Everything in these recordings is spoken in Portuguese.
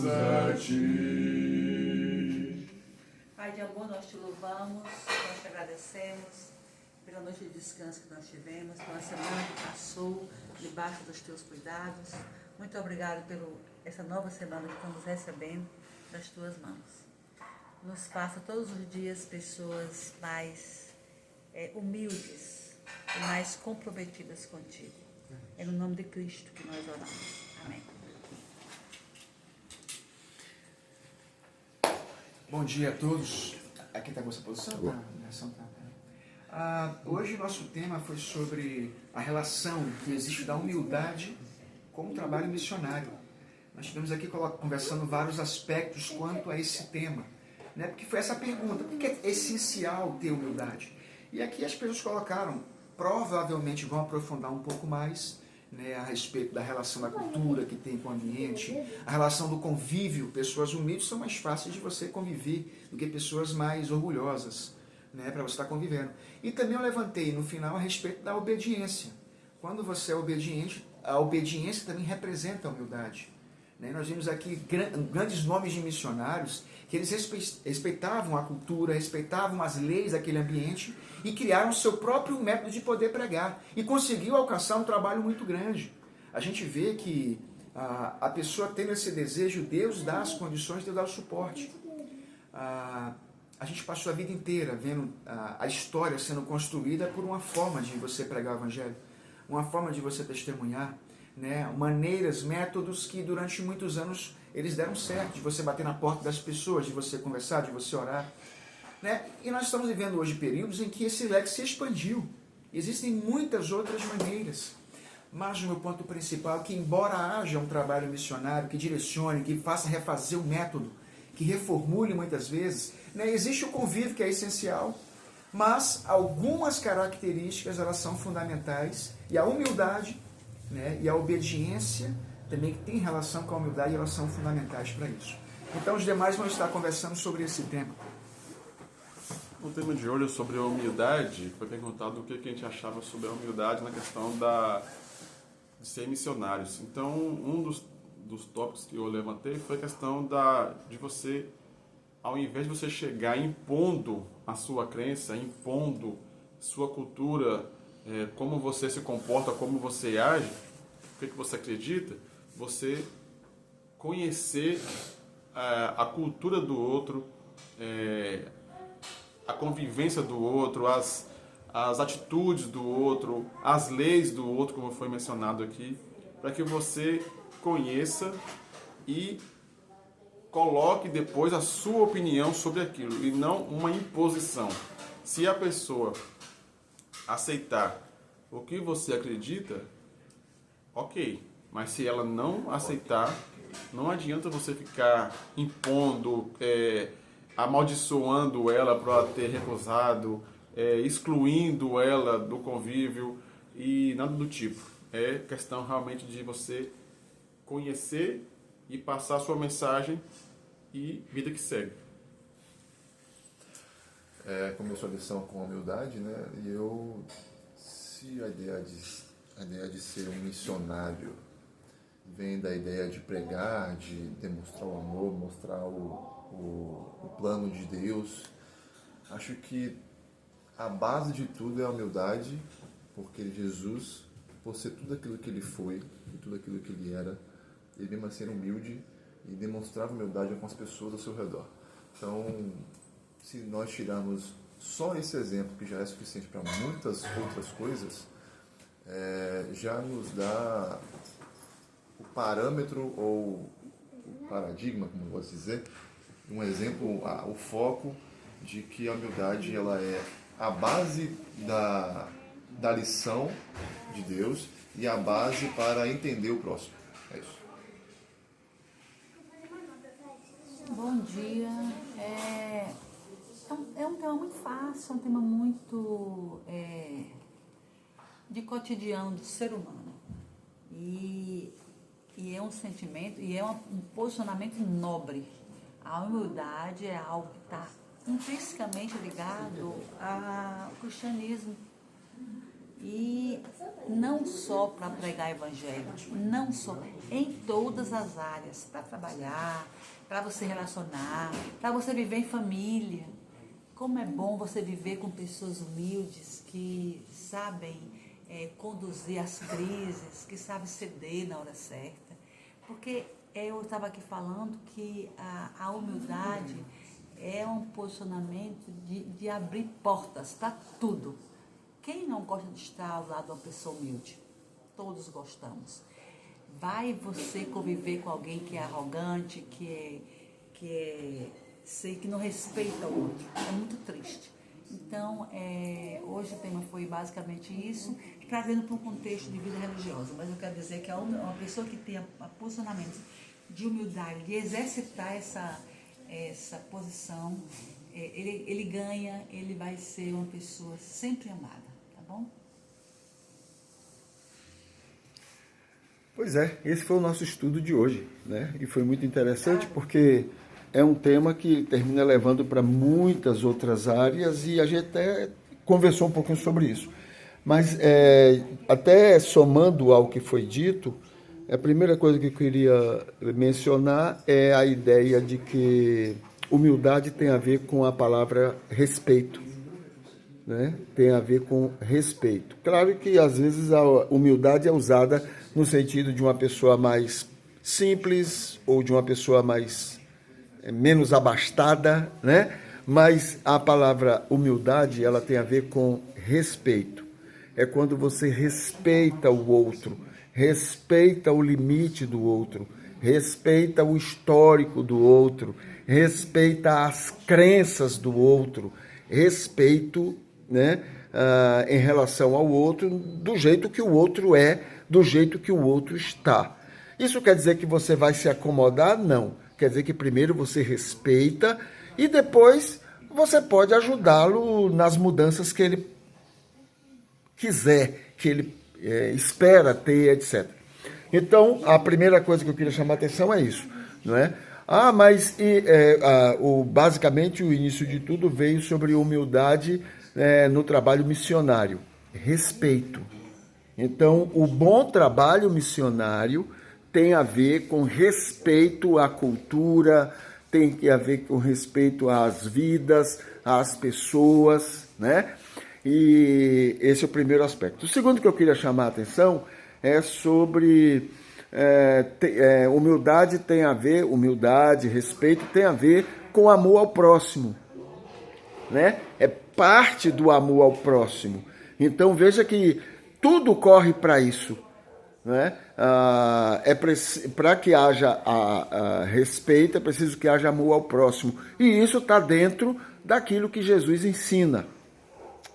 glorificamos a Ti. Pai de amor, nós te louvamos, nós te agradecemos pela noite de descanso que nós tivemos, pela semana que passou debaixo dos teus cuidados. Muito obrigado por essa nova semana que estamos recebendo das tuas mãos. Nos faça todos os dias pessoas mais humildes e mais comprometidas contigo. É no nome de Cristo que nós oramos. Amém. Bom dia a todos. Aqui está a vossa posição? Hoje nosso tema foi sobre a relação que existe da humildade com o trabalho missionário. Nós estivemos aqui conversando vários aspectos quanto a esse tema, né? Porque foi essa pergunta, por que é essencial ter humildade? E aqui as pessoas colocaram, provavelmente vão aprofundar um pouco mais, né, a respeito da relação da cultura que tem com o ambiente, a relação do convívio. Pessoas humildes são mais fáceis de você conviver do que pessoas mais orgulhosas, né, para você estar convivendo. E também eu levantei no final a respeito da obediência. Quando você é obediente, a obediência também representa a humildade. Né? Nós vimos aqui grandes nomes de missionários que eles respeitavam a cultura, respeitavam as leis daquele ambiente e criaram seu próprio método de poder pregar e conseguiu alcançar um trabalho muito grande. A gente vê que a pessoa tendo esse desejo, Deus dá as condições, Deus dá o suporte. A gente passou a vida inteira vendo a história sendo construída por uma forma de você pregar o evangelho, uma forma de você testemunhar, né? Maneiras, métodos que durante muitos anos eles deram certo, de você bater na porta das pessoas, de você conversar, de você orar, né? E nós estamos vivendo hoje períodos em que esse leque se expandiu. Existem muitas outras maneiras, mas o meu ponto principal é que, embora haja um trabalho missionário que direcione, que faça refazer o método, que reformule muitas vezes, né? Existe o convívio que é essencial, mas algumas características elas são fundamentais, e a humildade, né, e a obediência também, que tem relação com a humildade, elas são fundamentais para isso. Então os demais vão estar conversando sobre esse tema. No tema de hoje sobre a humildade, foi perguntado o que a gente achava sobre a humildade na questão de ser missionários. Então um dos tópicos que eu levantei foi a questão de você, ao invés de você chegar impondo a sua crença, impondo sua cultura, como você se comporta, como você age, o que você acredita, você conhecer a cultura do outro, a convivência do outro, as atitudes do outro, as leis do outro, como foi mencionado aqui, para que você conheça e coloque depois a sua opinião sobre aquilo, e não uma imposição. Se a pessoa aceitar o que você acredita, ok. Mas se ela não aceitar, não adianta você ficar impondo, amaldiçoando ela por ela ter recusado, excluindo ela do convívio e nada do tipo. É questão realmente de você conhecer e passar a sua mensagem e vida que segue. Começou a lição com humildade, né? E se a ideia de ser um missionário vem da ideia de pregar, de demonstrar o amor, mostrar o plano de Deus, acho que a base de tudo é a humildade, porque Jesus, por ser tudo aquilo que ele foi e tudo aquilo que ele era, ele mesmo ser humilde e demonstrava humildade com as pessoas ao seu redor. Então, se nós tirarmos só esse exemplo, que já é suficiente para muitas outras coisas, já nos dá o parâmetro ou o paradigma, como eu posso dizer, um exemplo, o foco de que a humildade ela é a base da lição de Deus e a base para entender o próximo. É isso. Bom dia. É um tema muito fácil, é um tema muito de cotidiano do ser humano. E é um sentimento, e é um posicionamento nobre. A humildade é algo que está intrinsecamente ligado ao cristianismo. E não só para pregar evangelho, não só, em todas as áreas, para trabalhar, para você relacionar, para você viver em família. Como é bom você viver com pessoas humildes que sabem conduzir as crises, que sabem ceder na hora certa. Porque eu estava aqui falando que a humildade é um posicionamento de abrir portas para tudo. Quem não gosta de estar ao lado de uma pessoa humilde? Todos gostamos. Vai você conviver com alguém que é arrogante, que não respeita o outro. É muito triste. Então, hoje o tema foi basicamente isso, trazendo para um contexto de vida religiosa. Mas eu quero dizer que uma pessoa que tem posicionamento de humildade, de exercitar essa posição, ele ganha, ele vai ser uma pessoa sempre amada, tá bom? Pois é, esse foi o nosso estudo de hoje, né? E foi muito interessante porque é um tema que termina levando para muitas outras áreas e a gente até conversou um pouquinho sobre isso. Mas até somando ao que foi dito, a primeira coisa que eu queria mencionar é a ideia de que humildade tem a ver com a palavra respeito, né? Tem a ver com respeito. Claro que às vezes a humildade é usada no sentido de uma pessoa mais simples ou de uma pessoa menos abastada, né? Mas a palavra humildade, ela tem a ver com respeito. É quando você respeita o outro, respeita o limite do outro, respeita o histórico do outro, respeita as crenças do outro, respeito, né, em relação ao outro, do jeito que o outro é, do jeito que o outro está. Isso quer dizer que você vai se acomodar? Não. Quer dizer que primeiro você respeita e depois você pode ajudá-lo nas mudanças que ele quiser, que ele espera ter, etc. Então, a primeira coisa que eu queria chamar a atenção é isso, não é? Basicamente o início de tudo veio sobre humildade no trabalho missionário, respeito. Então, o bom trabalho missionário tem a ver com respeito à cultura, tem a ver com respeito às vidas, às pessoas, né? E esse é o primeiro aspecto. O segundo que eu queria chamar a atenção é sobre humildade, respeito tem a ver com amor ao próximo, né? É parte do amor ao próximo. Então veja que tudo corre para isso, né? Para que haja respeito, é preciso que haja amor ao próximo. E isso está dentro daquilo que Jesus ensina,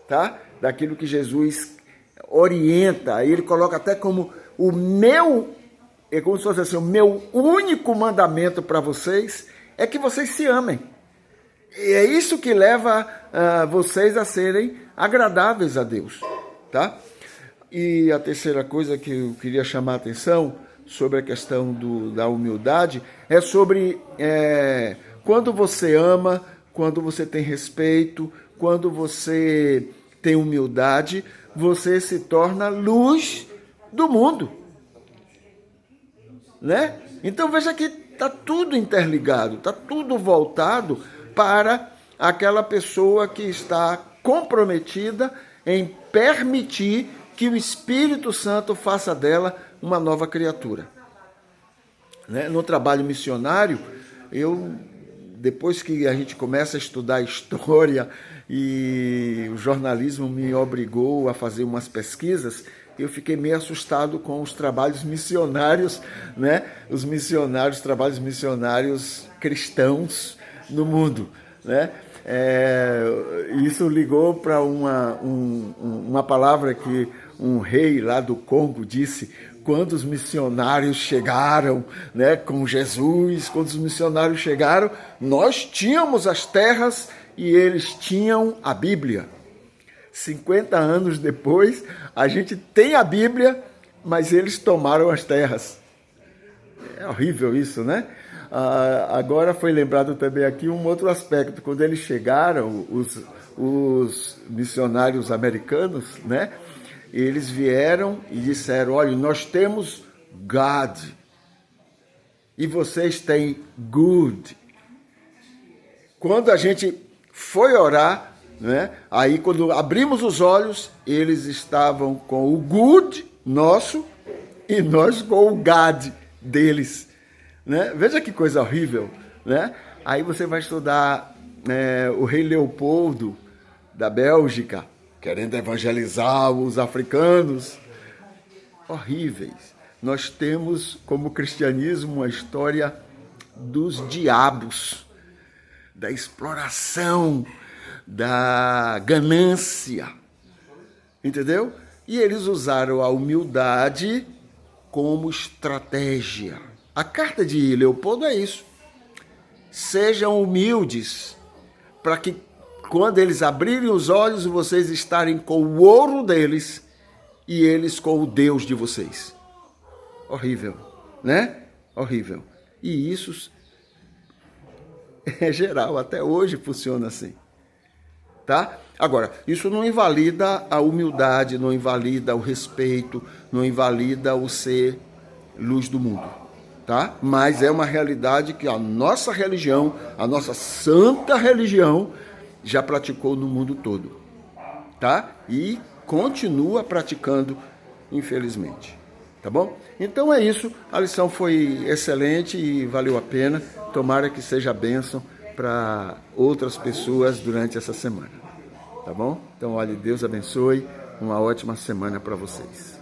tá? Daquilo que Jesus orienta. Ele coloca até como como se fosse assim, o meu único mandamento para vocês é que vocês se amem. E é isso que leva vocês a serem agradáveis a Deus, tá? E a terceira coisa que eu queria chamar a atenção sobre a questão da humildade é sobre quando você ama, quando você tem respeito, quando você tem humildade, você se torna luz do mundo, né? Então veja que está tudo interligado, está tudo voltado para aquela pessoa que está comprometida em permitir que o Espírito Santo faça dela uma nova criatura. Né? No trabalho missionário, depois que a gente começa a estudar história e o jornalismo me obrigou a fazer umas pesquisas, eu fiquei meio assustado com os trabalhos missionários, né? Trabalhos missionários cristãos no mundo, né? Isso ligou para uma palavra que um rei lá do Congo disse: quando os missionários chegaram, né, com Jesus, quando os missionários chegaram, nós tínhamos as terras e eles tinham a Bíblia. 50 anos depois, a gente tem a Bíblia, mas eles tomaram as terras. É horrível isso, né? Agora foi lembrado também aqui um outro aspecto. Quando eles chegaram, os missionários americanos, né? eles vieram e disseram, olha, nós temos God e vocês têm good. Quando a gente foi orar, né, aí quando abrimos os olhos, eles estavam com o good nosso e nós com o God deles. Né? Veja que coisa horrível. Né? Aí você vai estudar o rei Leopoldo da Bélgica, querendo evangelizar os africanos. Horríveis. Nós temos como cristianismo uma história dos diabos, da exploração, da ganância, entendeu? E eles usaram a humildade como estratégia. A carta de Leopoldo é isso. Sejam humildes, para que quando eles abrirem os olhos, vocês estarem com o ouro deles e eles com o Deus de vocês. Horrível, né? Horrível. E isso é geral, até hoje funciona assim. Tá? Agora, isso não invalida a humildade, não invalida o respeito, não invalida o ser luz do mundo. Tá? Mas é uma realidade que a nossa religião, a nossa santa religião, já praticou no mundo todo. Tá? E continua praticando, infelizmente. Tá bom? Então é isso. A lição foi excelente e valeu a pena. Tomara que seja bênção para outras pessoas durante essa semana. Tá bom? Então, olha, Deus abençoe. Uma ótima semana para vocês.